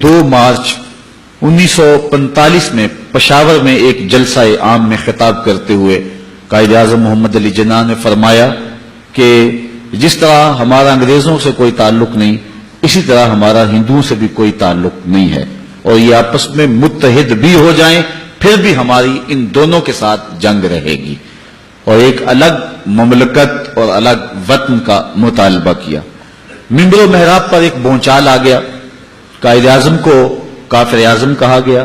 2 مارچ 1945 میں پشاور میں ایک جلسہ عام میں خطاب کرتے ہوئے قائد اعظم محمد علی جناح نے فرمایا کہ جس طرح ہمارا انگریزوں سے کوئی تعلق نہیں، اسی طرح ہمارا ہندوؤں سے بھی کوئی تعلق نہیں ہے، اور یہ آپس میں متحد بھی ہو جائیں پھر بھی ہماری ان دونوں کے ساتھ جنگ رہے گی، اور ایک الگ مملکت اور الگ وطن کا مطالبہ کیا۔ منبر و محراب پر ایک بھونچال آ گیا، قائد اعظم کو کافر اعظم کہا گیا۔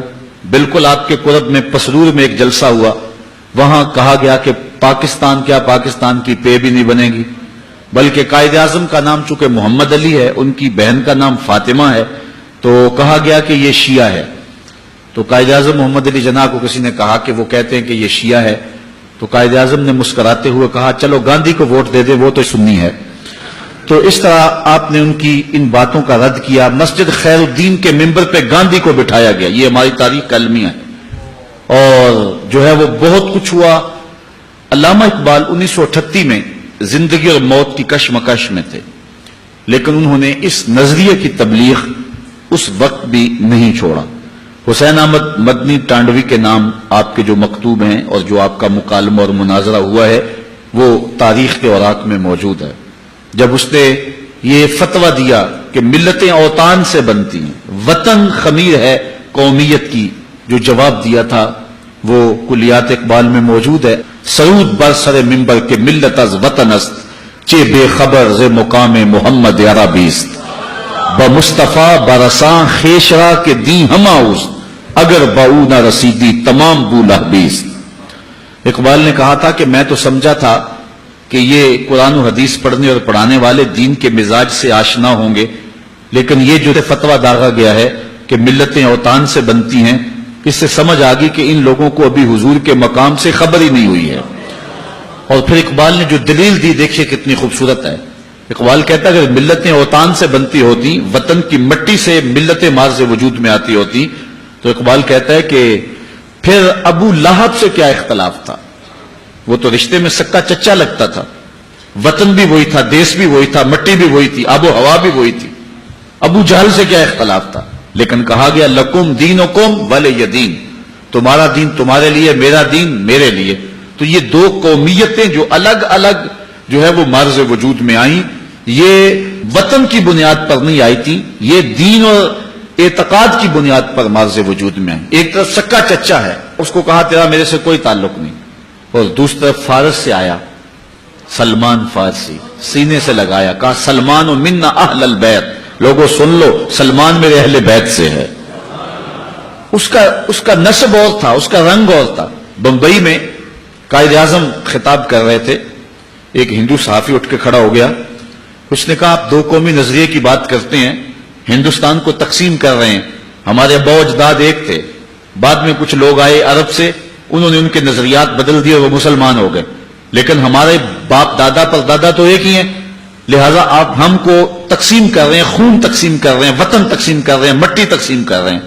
بالکل آپ کے قرب میں پسرور میں ایک جلسہ ہوا، وہاں کہا گیا کہ پاکستان کیا پاکستان کی پے بھی نہیں بنے گی، بلکہ قائد اعظم کا نام چونکہ محمد علی ہے، ان کی بہن کا نام فاطمہ ہے، تو کہا گیا کہ یہ شیعہ ہے۔ تو قائد اعظم محمد علی جناح کو کسی نے کہا کہ وہ کہتے ہیں کہ یہ شیعہ ہے، تو قائد اعظم نے مسکراتے ہوئے کہا چلو گاندھی کو ووٹ دے دے، وہ تو سنی ہے۔ تو اس طرح آپ نے ان کی ان باتوں کا رد کیا۔ مسجد خیر الدین کے ممبر پہ گاندھی کو بٹھایا گیا، یہ ہماری تاریخ کا المیہ ہے، اور جو ہے وہ بہت کچھ ہوا۔ علامہ اقبال 1938 میں زندگی اور موت کی کشمکش میں تھے، لیکن انہوں نے اس نظریے کی تبلیغ اس وقت بھی نہیں چھوڑا۔ حسین احمد مدنی ٹانڈوی کے نام آپ کے جو مکتوب ہیں اور جو آپ کا مکالمہ اور مناظرہ ہوا ہے وہ تاریخ کے اوراق میں موجود ہے۔ جب اس نے یہ فتویٰ دیا کہ ملتیں اوطان سے بنتی ہیں، وطن خمیر ہے قومیت کی، جو جواب دیا تھا وہ کلیات اقبال میں موجود ہے۔ سرود بر سر ممبر کے ملت از وطن است، چے بے خبر ز مقام محمد عربیست، بمصطفیٰ برساں خیشرا کے دیں ہما اوست، اگر باؤ نہ رسیدی تمام بو لہبیست۔ اقبال نے کہا تھا کہ میں تو سمجھا تھا کہ یہ قرآن و حدیث پڑھنے اور پڑھانے والے دین کے مزاج سے آشنا ہوں گے، لیکن یہ جو فتویٰ داغا گیا ہے کہ ملتیں اوطان سے بنتی ہیں، اس سے سمجھ آ گئی کہ ان لوگوں کو ابھی حضور کے مقام سے خبر ہی نہیں ہوئی ہے۔ اور پھر اقبال نے جو دلیل دی دیکھیے کتنی خوبصورت ہے۔ اقبال کہتا ہے اگر ملتیں اوطان سے بنتی ہوتی، وطن کی مٹی سے ملتیں مارز وجود میں آتی ہوتی، تو اقبال کہتا ہے کہ پھر ابو لہب سے کیا اختلاف تھا، وہ تو رشتے میں سکا چچا لگتا تھا، وطن بھی وہی تھا، دیس بھی وہی تھا، مٹی بھی وہی تھی، آب و ہوا بھی وہی تھی، ابو جہل سے کیا اختلاف تھا۔ لیکن کہا گیا لکم دینکم ولی دین، تمہارا دین تمہارے لیے، میرا دین میرے لیے۔ تو یہ دو قومیتیں جو الگ الگ جو ہے وہ مرز وجود میں آئیں، یہ وطن کی بنیاد پر نہیں آئی تھی، یہ دین اور اعتقاد کی بنیاد پر مرز وجود میں آئی۔ ایک طرف سکا چچا ہے، اس کو کہا تیرا میرے سے کوئی تعلق نہیں، اور دوسری طرف فارس سے آیا سلمان فارسی، سینے سے لگایا، کہا سلمان و منا اہل البیت، لوگوں سن لو سلمان میرے اہل بیت سے ہے۔ اس کا نسب اور تھا، اس کا رنگ اور تھا۔ بمبئی میں قائد اعظم خطاب کر رہے تھے، ایک ہندو صحافی اٹھ کے کھڑا ہو گیا، اس نے کہا آپ دو قومی نظریے کی بات کرتے ہیں، ہندوستان کو تقسیم کر رہے ہیں، ہمارے ابا اجداد ایک تھے، بعد میں کچھ لوگ آئے عرب سے، انہوں نے ان کے نظریات بدل دیے اور وہ مسلمان ہو گئے، لیکن ہمارے باپ دادا پر دادا تو ایک ہی ہیں، لہٰذا آپ ہم کو تقسیم کر رہے ہیں، خون تقسیم کر رہے ہیں، وطن تقسیم کر رہے ہیں، مٹی تقسیم کر رہے ہیں۔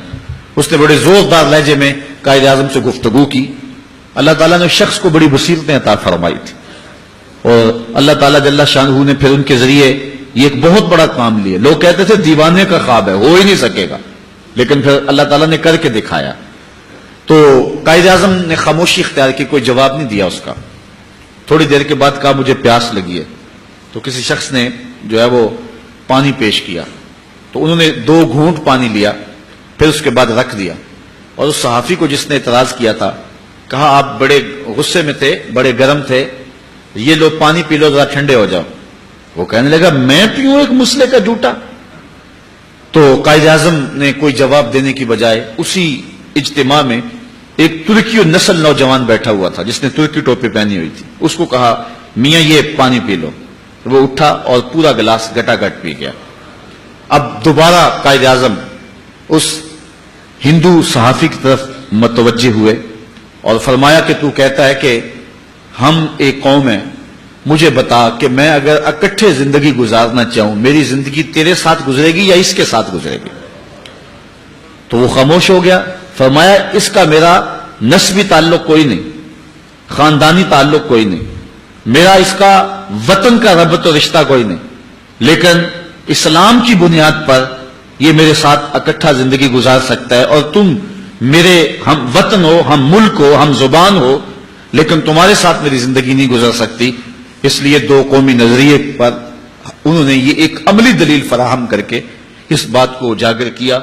اس نے بڑے زوردار لہجے میں قائد اعظم سے گفتگو کی۔ اللہ تعالیٰ نے شخص کو بڑی بصیرتیں عطا فرمائی تھی، اور اللہ تعالیٰ جل شانہ نے پھر ان کے ذریعے یہ ایک بہت بڑا کام لیا۔ لوگ کہتے تھے دیوانے کا خواب ہے، ہو ہی نہیں سکے گا، لیکن پھر اللہ تعالیٰ نے کر کے دکھایا۔ تو قائد اعظم نے خاموشی اختیار کی، کوئی جواب نہیں دیا اس کا۔ تھوڑی دیر کے بعد کہا مجھے پیاس لگی ہے، تو کسی شخص نے جو ہے وہ پانی پیش کیا، تو انہوں نے 2 گھونٹ پانی لیا، پھر اس کے بعد رکھ دیا، اور اس صحافی کو جس نے اعتراض کیا تھا کہا آپ بڑے غصے میں تھے، بڑے گرم تھے، یہ لو پانی پی لو، ذرا ٹھنڈے ہو جاؤ۔ وہ کہنے لگا میں پیوں ایک مسلے کا جھوٹا؟ تو قائد اعظم نے کوئی جواب دینے کی بجائے اسی اجتماع میں ایک ترکی نسل نوجوان بیٹھا ہوا تھا جس نے ترکی ٹوپی پہنی ہوئی تھی، اس کو کہا میاں یہ پانی پی لو۔ وہ اٹھا اور پورا گلاس گٹا گٹ پی گیا۔ اب دوبارہ قائد اعظم اس ہندو صحافی کی طرف متوجہ ہوئے اور فرمایا کہ تو کہتا ہے کہ ہم ایک قوم ہیں، مجھے بتا کہ میں اگر اکٹھے زندگی گزارنا چاہوں، میری زندگی تیرے ساتھ گزرے گی یا اس کے ساتھ گزرے گی؟ تو وہ خاموش ہو گیا۔ فرمایا اس کا میرا نسبی تعلق کوئی نہیں، خاندانی تعلق کوئی نہیں، میرا اس کا وطن کا ربط و رشتہ کوئی نہیں، لیکن اسلام کی بنیاد پر یہ میرے ساتھ اکٹھا زندگی گزار سکتا ہے، اور تم میرے ہم وطن ہو، ہم ملک ہو، ہم زبان ہو، لیکن تمہارے ساتھ میری زندگی نہیں گزر سکتی۔ اس لیے دو قومی نظریے پر انہوں نے یہ ایک عملی دلیل فراہم کر کے اس بات کو اجاگر کیا